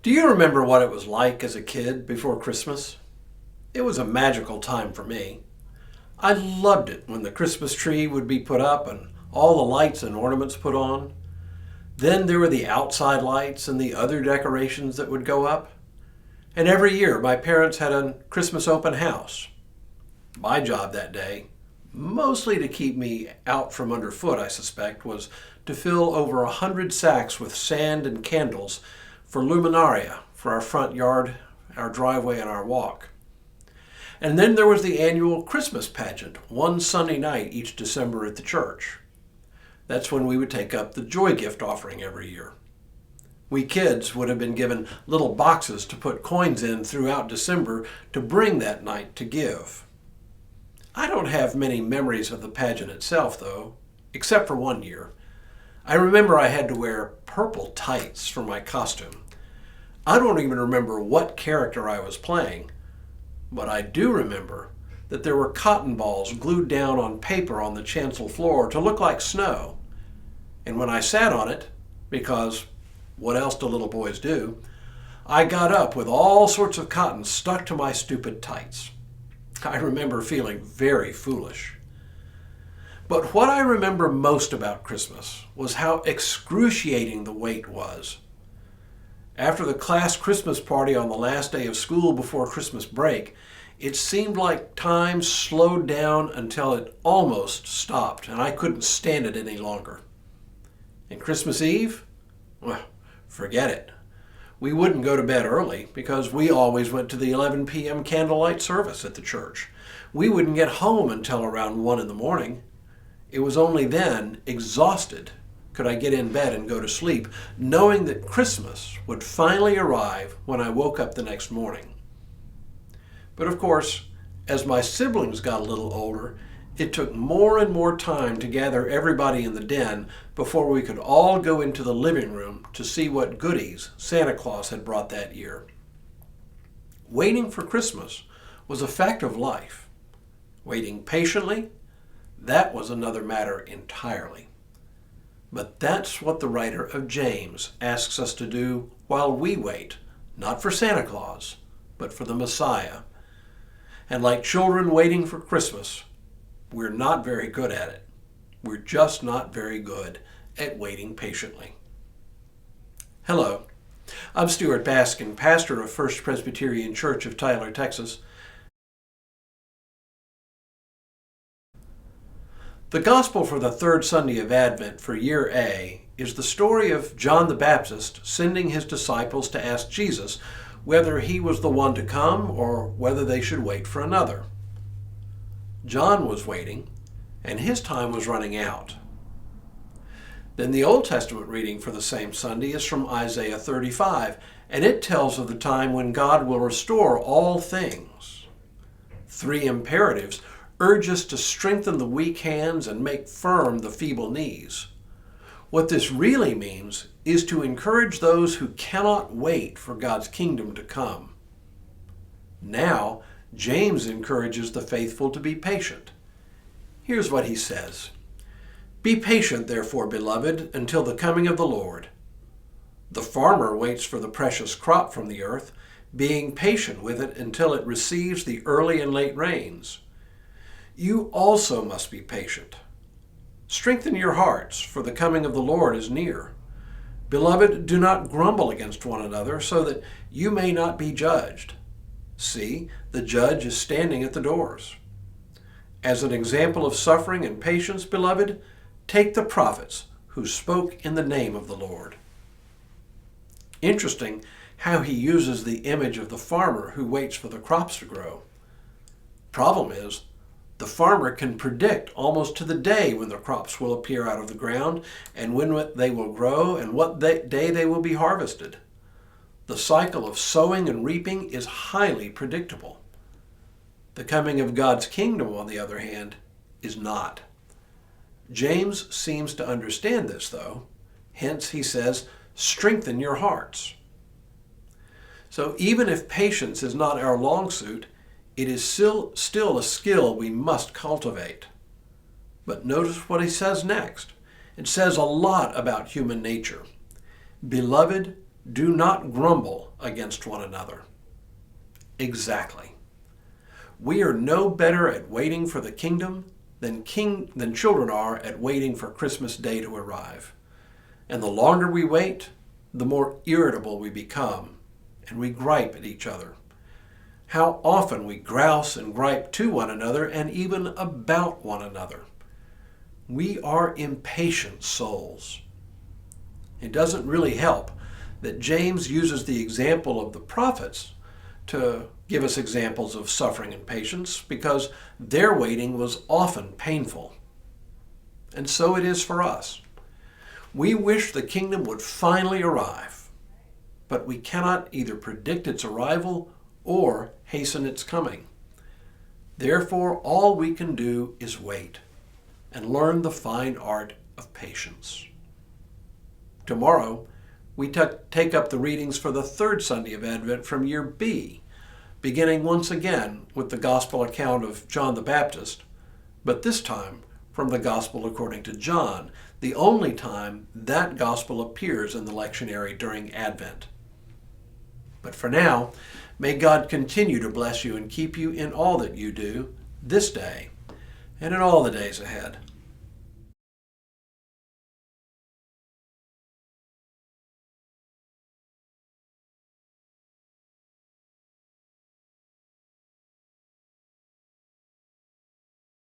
Do you remember what it was like as a kid before Christmas? It was a magical time for me. I loved it when the Christmas tree would be put up and all the lights and ornaments put on. Then there were the outside lights and the other decorations that would go up. And every year my parents had a Christmas open house. My job that day, mostly to keep me out from underfoot, I suspect, was to fill over 100 sacks with sand and candles for luminaria for our front yard, our driveway, and our walk. And then there was the annual Christmas pageant, one Sunday night each December at the church. That's when we would take up the joy gift offering every year. We kids would have been given little boxes to put coins in throughout December to bring that night to give. I don't have many memories of the pageant itself, though, except for one year. I remember I had to wear purple tights for my costume. I don't even remember what character I was playing, but I do remember that there were cotton balls glued down on paper on the chancel floor to look like snow. And when I sat on it, because what else do little boys do, I got up with all sorts of cotton stuck to my stupid tights. I remember feeling very foolish. But what I remember most about Christmas was how excruciating the wait was. After the class Christmas party on the last day of school before Christmas break, it seemed like time slowed down until it almost stopped, and I couldn't stand it any longer. And Christmas Eve? Well, forget it. We wouldn't go to bed early because we always went to the 11 p.m. candlelight service at the church. We wouldn't get home until around 1 in the morning. It was only then, exhausted, could I get in bed and go to sleep, knowing that Christmas would finally arrive when I woke up the next morning. But of course, as my siblings got a little older, it took more and more time to gather everybody in the den before we could all go into the living room to see what goodies Santa Claus had brought that year. Waiting for Christmas was a fact of life. Waiting patiently, that was another matter entirely. But that's what the writer of James asks us to do while we wait, not for Santa Claus, but for the Messiah. And like children waiting for Christmas, we're not very good at it. We're just not very good at waiting patiently. Hello, I'm Stuart Baskin, pastor of First Presbyterian Church of Tyler, Texas. The gospel for the third Sunday of Advent for year A is the story of John the Baptist sending his disciples to ask Jesus whether he was the one to come or whether they should wait for another. John was waiting, and his time was running out. Then the Old Testament reading for the same Sunday is from Isaiah 35, and it tells of the time when God will restore all things. 3 imperatives urge us to strengthen the weak hands and make firm the feeble knees. What this really means is to encourage those who cannot wait for God's kingdom to come. Now, James encourages the faithful to be patient. Here's what he says. Be patient, therefore, beloved, until the coming of the Lord. The farmer waits for the precious crop from the earth, being patient with it until it receives the early and late rains. You also must be patient. Strengthen your hearts, for the coming of the Lord is near. Beloved, do not grumble against one another, so that you may not be judged. See, the judge is standing at the doors. As an example of suffering and patience, beloved, take the prophets who spoke in the name of the Lord. Interesting how he uses the image of the farmer who waits for the crops to grow. Problem is, the farmer can predict almost to the day when the crops will appear out of the ground and when they will grow and what day they will be harvested. The cycle of sowing and reaping is highly predictable. The coming of God's kingdom, on the other hand, is not. James seems to understand this, though. Hence, he says, strengthen your hearts. So even if patience is not our long suit, it is still a skill we must cultivate. But notice what he says next. It says a lot about human nature. Beloved, Do not grumble against one another. Exactly. We are no better at waiting for the kingdom than children are at waiting for Christmas Day to arrive. And the longer we wait, the more irritable we become, and we gripe at each other. How often we grouse and gripe to one another and even about one another. We are impatient souls. It doesn't really help that James uses the example of the prophets to give us examples of suffering and patience, because their waiting was often painful. And so it is for us. We wish the kingdom would finally arrive, but we cannot either predict its arrival or hasten its coming. Therefore, all we can do is wait and learn the fine art of patience. Tomorrow, we take up the readings for the third Sunday of Advent from Year B, beginning once again with the Gospel account of John the Baptist, but this time from the Gospel according to John, the only time that Gospel appears in the lectionary during Advent. But for now, may God continue to bless you and keep you in all that you do this day and in all the days ahead.